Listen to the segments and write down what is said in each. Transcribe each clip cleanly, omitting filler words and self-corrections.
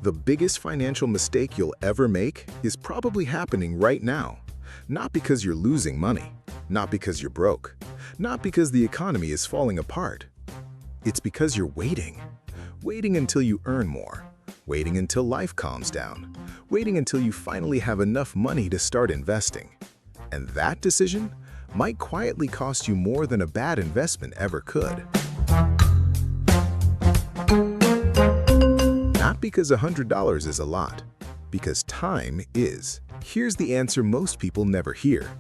The biggest financial mistake you'll ever make is probably happening right now. Not because you're losing money, not because you're broke, not because the economy is falling apart. It's because you're waiting. Waiting until you earn more. Waiting until life calms down. Waiting until you finally have enough money to start investing. And that decision might quietly cost you more than a bad investment ever could. Not because $100 is a lot, because time is. Here's the answer most people never hear.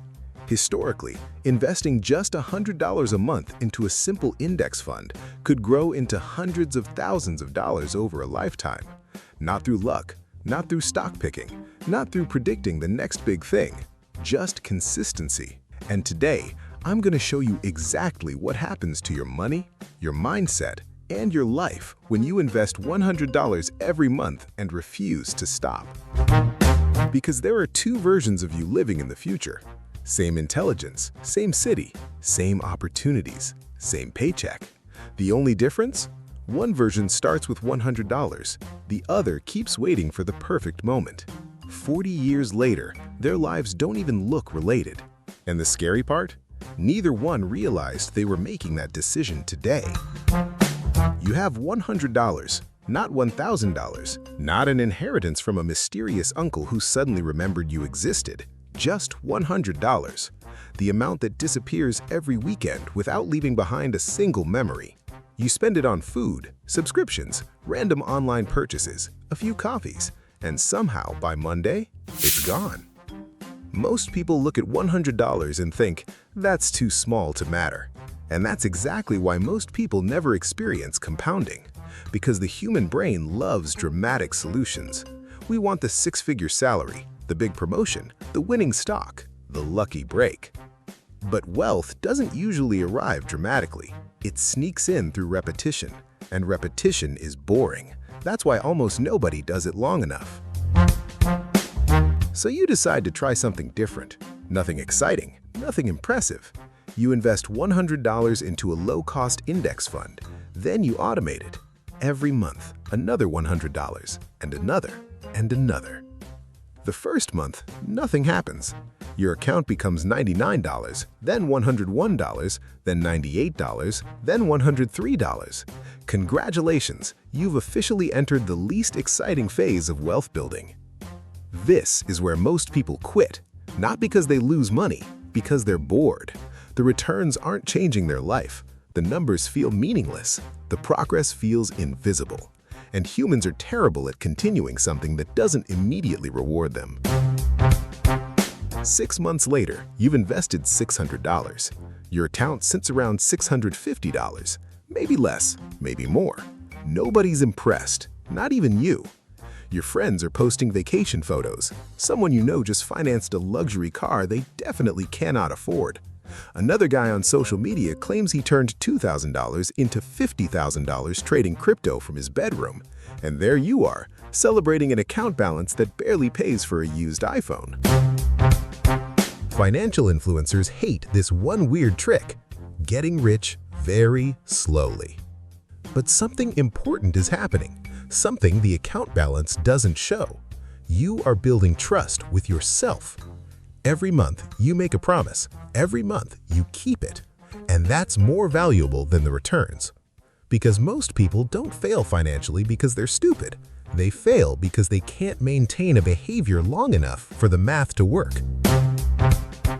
Historically, investing just $100 a month into a simple index fund could grow into hundreds of thousands of dollars over a lifetime. Not through luck, not through stock picking, not through predicting the next big thing, just consistency. And today, I'm going to show you exactly what happens to your money, your mindset, and your life when you invest $100 every month and refuse to stop. Because there are two versions of you living in the future. Same intelligence, same city, same opportunities, same paycheck. The only difference? One version starts with $100. The other keeps waiting for the perfect moment. 40 years later, their lives don't even look related. And the scary part? Neither one realized they were making that decision today. You have $100, not $1,000, not an inheritance from a mysterious uncle who suddenly remembered you existed. Just $100, the amount that disappears every weekend without leaving behind a single memory. You spend it on food, subscriptions, random online purchases, a few coffees, and somehow by Monday, it's gone. Most people look at $100 and think, that's too small to matter. And that's exactly why most people never experience compounding. Because the human brain loves dramatic solutions. We want the six-figure salary, the big promotion, the winning stock, the lucky break. But wealth doesn't usually arrive dramatically. It sneaks in through repetition, and repetition is boring. That's why almost nobody does it long enough. So you decide to try something different. Nothing exciting, nothing impressive. You invest $100 into a low-cost index fund. Then you automate it. Every month, another $100, and another, and another. The first month, nothing happens. Your account becomes $99, then $101, then $98, then $103. Congratulations, you've officially entered the least exciting phase of wealth building. This is where most people quit, not because they lose money, because they're bored. The returns aren't changing their life. The numbers feel meaningless. The progress feels invisible. And humans are terrible at continuing something that doesn't immediately reward them. 6 months later, you've invested $600. Your account sits around $650. Maybe less, maybe more. Nobody's impressed, not even you. Your friends are posting vacation photos. Someone you know just financed a luxury car they definitely cannot afford. Another guy on social media claims he turned $2,000 into $50,000 trading crypto from his bedroom. And there you are, celebrating an account balance that barely pays for a used iPhone. Financial influencers hate this one weird trick: getting rich very slowly. But something important is happening, something the account balance doesn't show. You are building trust with yourself. Every month, you make a promise. Every month, you keep it. And that's more valuable than the returns. Because most people don't fail financially because they're stupid. They fail because they can't maintain a behavior long enough for the math to work.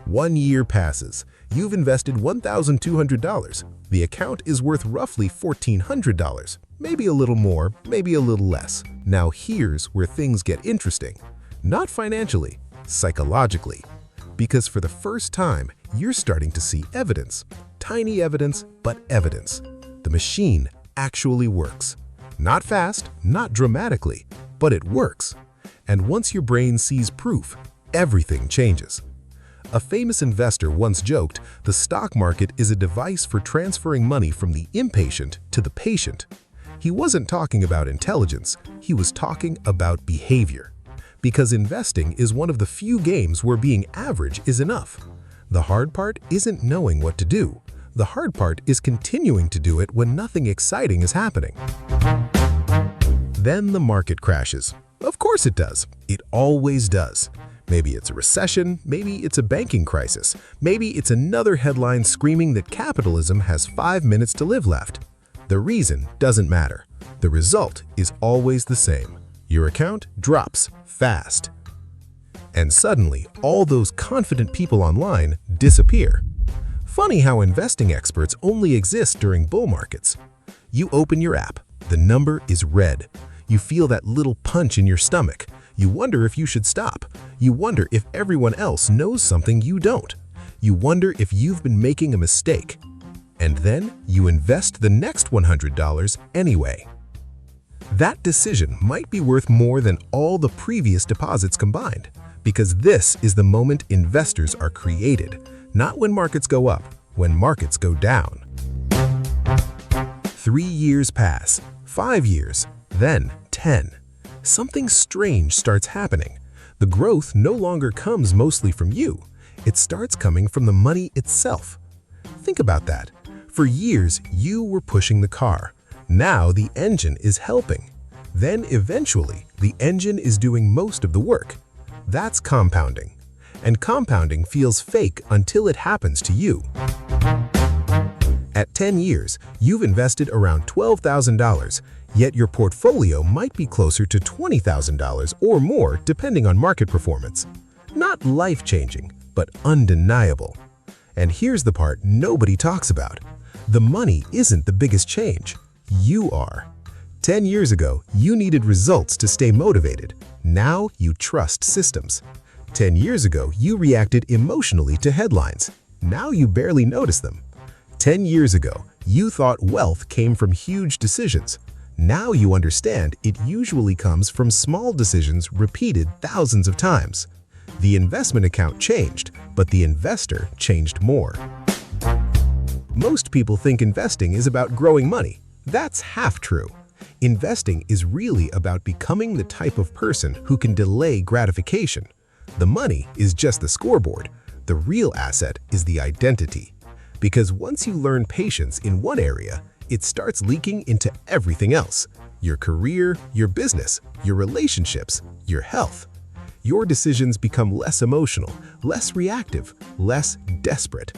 1 year passes. You've invested $1,200. The account is worth roughly $1,400. Maybe a little more, maybe a little less. Now here's where things get interesting. Not financially, psychologically. Because for the first time, you're starting to see evidence. Tiny evidence, but evidence. The machine actually works. Not fast, not dramatically, but it works. And once your brain sees proof, everything changes. A famous investor once joked, the stock market is a device for transferring money from the impatient to the patient. He wasn't talking about intelligence, he was talking about behavior. Because investing is one of the few games where being average is enough. The hard part isn't knowing what to do. The hard part is continuing to do it when nothing exciting is happening. Then the market crashes. Of course it does. It always does. Maybe it's a recession, maybe it's a banking crisis, maybe it's another headline screaming that capitalism has 5 minutes to live left. The reason doesn't matter. The result is always the same. Your account drops fast. And suddenly, all those confident people online disappear. Funny how investing experts only exist during bull markets. You open your app, the number is red. You feel that little punch in your stomach. You wonder if you should stop. You wonder if everyone else knows something you don't. You wonder if you've been making a mistake. And then you invest the next $100 anyway. That decision might be worth more than all the previous deposits combined, because this is the moment investors are created, not when markets go up, when markets go down. 3 years pass, 5 years, then 10. Something strange starts happening. The growth no longer comes mostly from you. It starts coming from the money itself. Think about that. For years, you were pushing the car. Now the engine is helping. Then eventually, the engine is doing most of the work. That's compounding. And compounding feels fake until it happens to you. At 10 years, you've invested around $12,000, yet your portfolio might be closer to $20,000 or more depending on market performance. Not life-changing, but undeniable. And here's the part nobody talks about. The money isn't the biggest change. You are. 10 years ago, you needed results to stay motivated. Now you trust systems. 10 years ago, you reacted emotionally to headlines. Now you barely notice them. 10 years ago, you thought wealth came from huge decisions. Now you understand it usually comes from small decisions repeated thousands of times. The investment account changed, but the investor changed more. Most people think investing is about growing money. That's half true. Investing is really about becoming the type of person who can delay gratification. The money is just the scoreboard. The real asset is the identity. Because once you learn patience in one area, it starts leaking into everything else. Your career, your business, your relationships, your health. Your decisions become less emotional, less reactive, less desperate.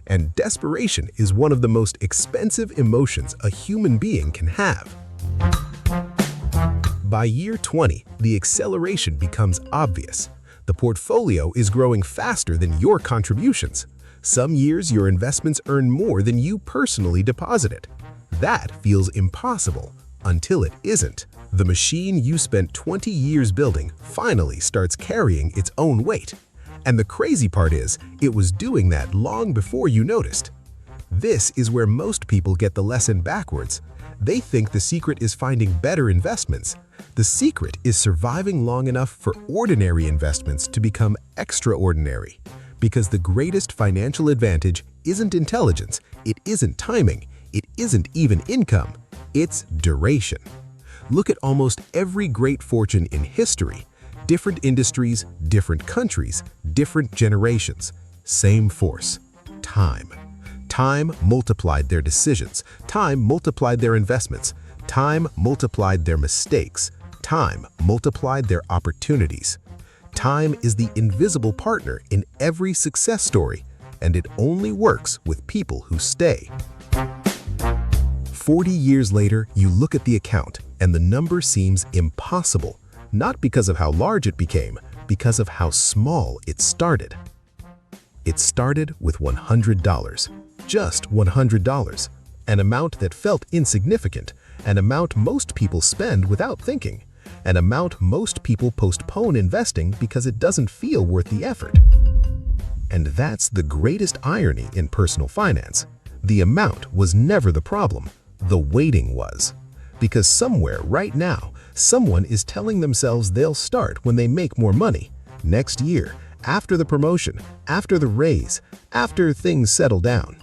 And desperation is one of the most expensive emotions a human being can have. By year 20, the acceleration becomes obvious. The portfolio is growing faster than your contributions. Some years, your investments earn more than you personally deposited. That feels impossible until it isn't. The machine you spent 20 years building finally starts carrying its own weight. And the crazy part is, it was doing that long before you noticed. This is where most people get the lesson backwards. They think the secret is finding better investments. The secret is surviving long enough for ordinary investments to become extraordinary. Because the greatest financial advantage isn't intelligence, it isn't timing, it isn't even income, it's duration. Look at almost every great fortune in history. Different industries, different countries, different generations. Same force. Time. Time multiplied their decisions. Time multiplied their investments. Time multiplied their mistakes. Time multiplied their opportunities. Time is the invisible partner in every success story, and it only works with people who stay. 40 years later, you look at the account, and the number seems impossible, not because of how large it became, because of how small it started. It started with $100, just $100, an amount that felt insignificant, an amount most people spend without thinking, an amount most people postpone investing because it doesn't feel worth the effort. And that's the greatest irony in personal finance. The amount was never the problem, the waiting was. Because somewhere right now, someone is telling themselves they'll start when they make more money, next year, after the promotion, after the raise, after things settle down.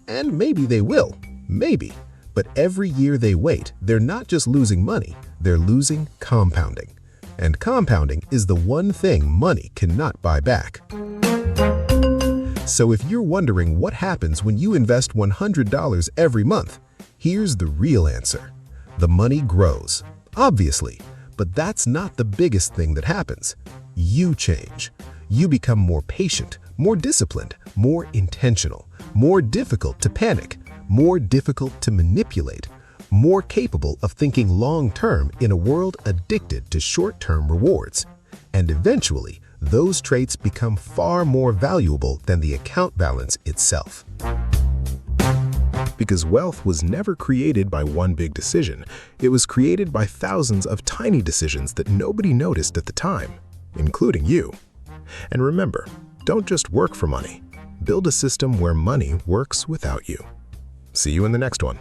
And maybe they will, maybe. But every year they wait, they're not just losing money, they're losing compounding. And compounding is the one thing money cannot buy back. So if you're wondering what happens when you invest $100 every month, here's the real answer. The money grows. Obviously, but that's not the biggest thing that happens. You change. You become more patient, more disciplined, more intentional, more difficult to panic, more difficult to manipulate, more capable of thinking long-term in a world addicted to short-term rewards. And eventually, those traits become far more valuable than the account balance itself. Because wealth was never created by one big decision. It was created by thousands of tiny decisions that nobody noticed at the time, including you. And remember, don't just work for money. Build a system where money works without you. See you in the next one.